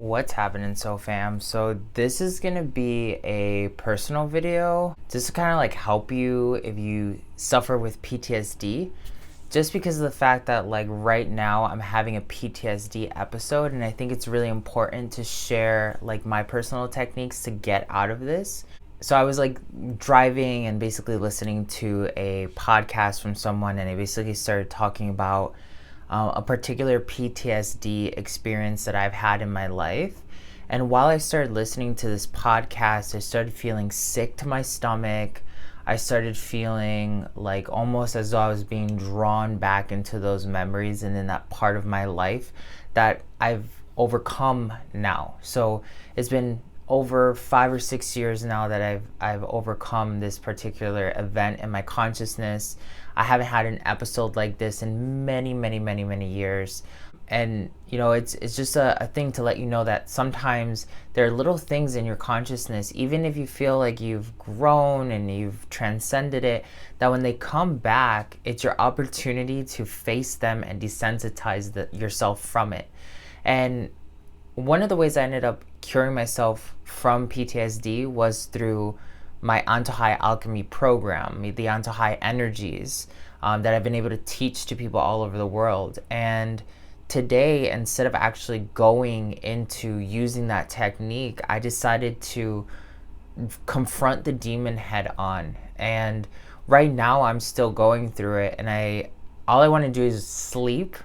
What's happening, fam? So this is gonna be a personal video just to kind of like help you if you suffer with PTSD, just because of the fact that like right now I'm having a PTSD episode, and I think it's really important to share like my personal techniques to get out of this. So I was like driving and basically listening to a podcast from someone, and they basically started talking about a particular PTSD experience that I've had in my life. And while I started listening to this podcast, I started feeling sick to my stomach. I started feeling like almost as though I was being drawn back into those memories and in that part of my life that I've overcome now. So it's been over 5 or 6 years now that I've overcome this particular event in my consciousness. I haven't had an episode like this in many years. And it's just a thing to let you know that sometimes there are little things in your consciousness, even if you feel like you've grown and you've transcended it, that when they come back, it's your opportunity to face them and desensitize yourself from it. And one of the ways I ended up curing myself from PTSD was through my Antojai alchemy program, the Antojai energies that I've been able to teach to people all over the world. And today, instead of actually going into using that technique, I decided to confront the demon head on. And right now I'm still going through it, and all I want to do is sleep.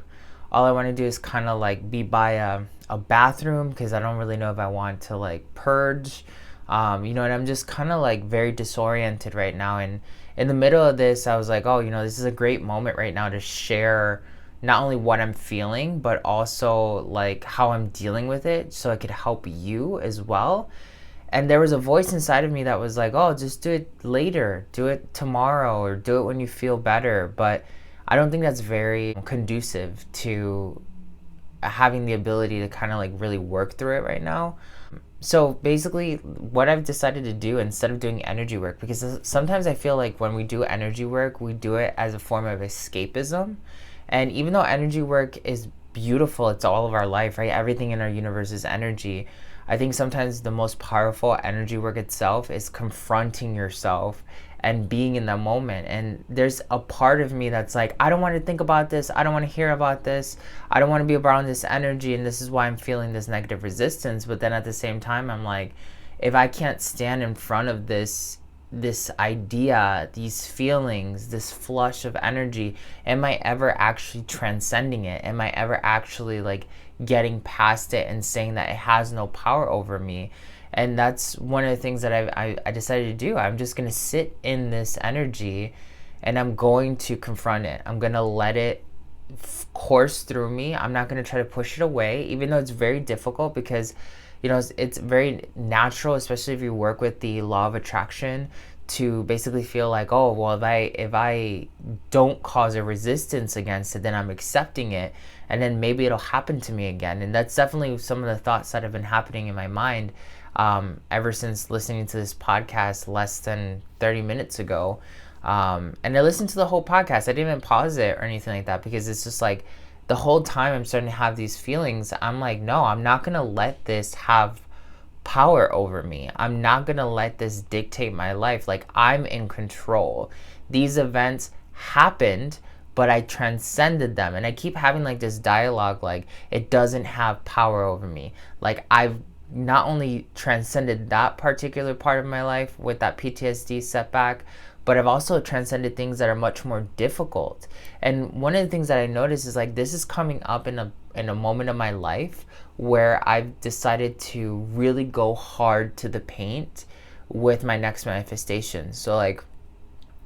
All I want to do is kind of like be by a bathroom, because I don't really know if I want to like purge. And I'm just kind of like very disoriented right now. And in the middle of this, I was like, oh, this is a great moment right now to share not only what I'm feeling, but also like how I'm dealing with it, so it could help you as well. And there was a voice inside of me that was like, oh, just do it later, do it tomorrow, or do it when you feel better. But I don't think that's very conducive to having the ability to kind of like really work through it right now. So basically what I've decided to do, instead of doing energy work, because sometimes I feel like when we do energy work, we do it as a form of escapism. And even though energy work is beautiful, it's all of our life, right? Everything in our universe is energy. I think sometimes the most powerful energy work itself is confronting yourself and being in that moment. And there's a part of me that's like, I don't want to think about this. I don't want to hear about this. I don't want to be around this energy. And this is why I'm feeling this negative resistance. But then at the same time, I'm like, if I can't stand in front of this idea, these feelings, this flush of energy, am I ever actually transcending it? Am I ever actually like getting past it and saying that it has no power over me? And that's one of the things that I decided to do. I'm just going to sit in this energy, and I'm going to confront it. I'm going to let it course through me. I'm not going to try to push it away, even though it's very difficult, because it's very natural, especially if you work with the law of attraction, to basically feel like, oh, well, if I don't cause a resistance against it, then I'm accepting it, and then maybe it'll happen to me again. And that's definitely some of the thoughts that have been happening in my mind ever since listening to this podcast less than 30 minutes ago. And I listened to the whole podcast. I didn't even pause it or anything like that, because it's just like the whole time I'm starting to have these feelings. I'm like, no, I'm not going to let this have power over me. I'm not going to let this dictate my life. Like, I'm in control. These events happened, but I transcended them. And I keep having like this dialogue, like, it doesn't have power over me. Like, I've not only transcended that particular part of my life with that PTSD setback, but I've also transcended things that are much more difficult. And one of the things that I noticed is like, this is coming up in a moment of my life where I've decided to really go hard to the paint with my next manifestation. So like,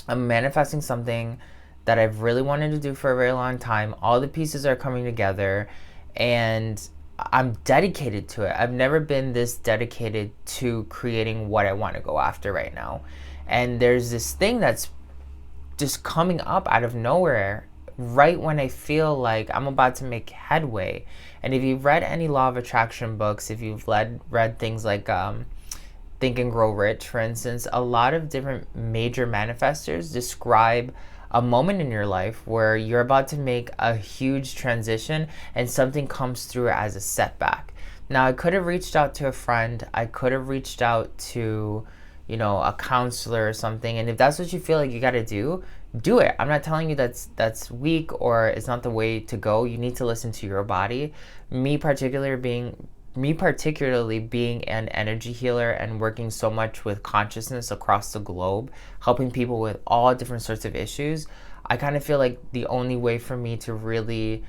I'm manifesting something that I've really wanted to do for a very long time. All the pieces are coming together, and I'm dedicated to it. I've never been this dedicated to creating what I want to go after right now. And there's this thing that's just coming up out of nowhere right when I feel like I'm about to make headway. And if you've read any law of attraction books, if you've read things like Think and Grow Rich, for instance, a lot of different major manifestors describe a moment in your life where you're about to make a huge transition and something comes through as a setback. Now, I could have reached out to a friend. I could have reached out to, a counselor or something. And if that's what you feel like you got to do it. I'm not telling you that's weak or it's not the way to go. You need to listen to your body. Me particularly being an energy healer and working so much with consciousness across the globe, helping people with all different sorts of issues, I kind of feel like the only way for me to really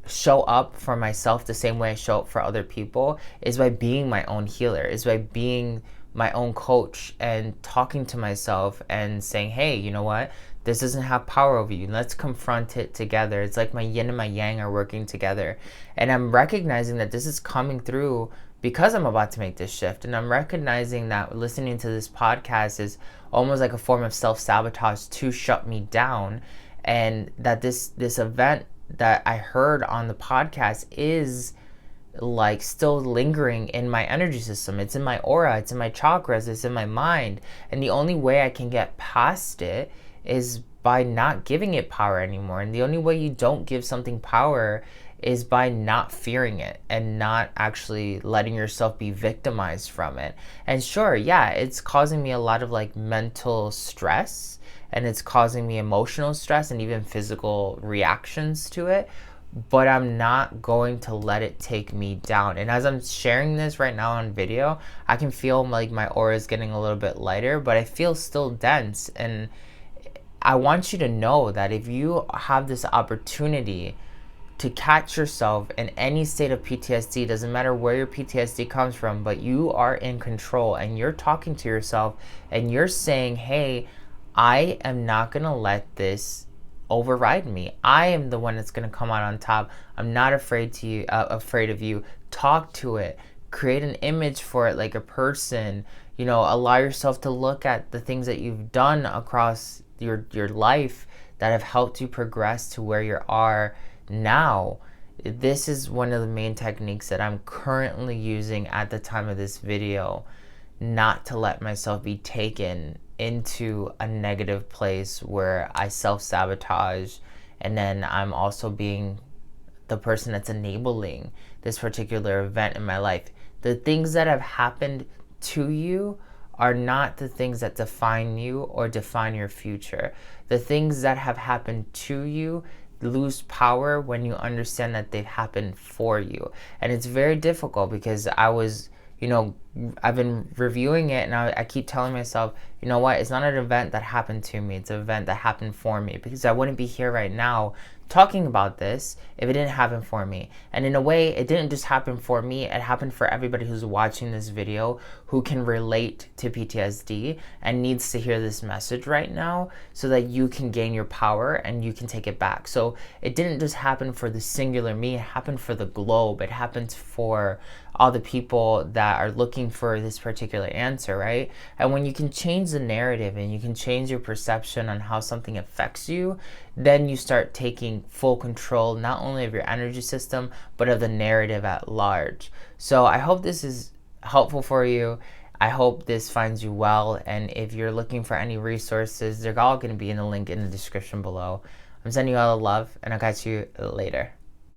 show up for myself the same way I show up for other people is by being my own healer, is by being my own coach and talking to myself and saying, hey, you know what? This doesn't have power over you. Let's confront it together. It's like my yin and my yang are working together. And I'm recognizing that this is coming through because I'm about to make this shift. And I'm recognizing that listening to this podcast is almost like a form of self-sabotage to shut me down. And that this event that I heard on the podcast is like still lingering in my energy system. It's in my aura, it's in my chakras, it's in my mind. And the only way I can get past it is by not giving it power anymore. And the only way you don't give something power is by not fearing it and not actually letting yourself be victimized from it. And sure, yeah, it's causing me a lot of like mental stress, and it's causing me emotional stress and even physical reactions to it, but I'm not going to let it take me down. And as I'm sharing this right now on video, I can feel like my aura is getting a little bit lighter, but I feel still dense. And I want you to know that if you have this opportunity to catch yourself in any state of PTSD, doesn't matter where your PTSD comes from, but you are in control and you're talking to yourself and you're saying, hey, I am not going to let this override me. I am the one that's going to come out on top. I'm not afraid of you. Talk to it. Create an image for it like a person. Allow yourself to look at the things that you've done across your life that have helped you progress to where you are now. This is one of the main techniques that I'm currently using at the time of this video, not to let myself be taken into a negative place where I self-sabotage, and then I'm also being the person that's enabling this particular event in my life. The things that have happened to you are not the things that define you or define your future. The things that have happened to you lose power when you understand that they've happened for you. And it's very difficult because I've been reviewing it and I keep telling myself, you know what, it's not an event that happened to me, it's an event that happened for me, because I wouldn't be here right now talking about this if it didn't happen for me. And in a way, it didn't just happen for me, it happened for everybody who's watching this video who can relate to PTSD and needs to hear this message right now so that you can gain your power and you can take it back. So it didn't just happen for the singular me, it happened for the globe. It happened for all the people that are looking for this particular answer, right? And when you can change the narrative and you can change your perception on how something affects you, then you start taking full control not only of your energy system, but of the narrative at large. So I hope this is helpful for you. I hope this finds you well. And if you're looking for any resources, they're all going to be in the link in the description below. I'm sending you all the love, and I'll catch you later.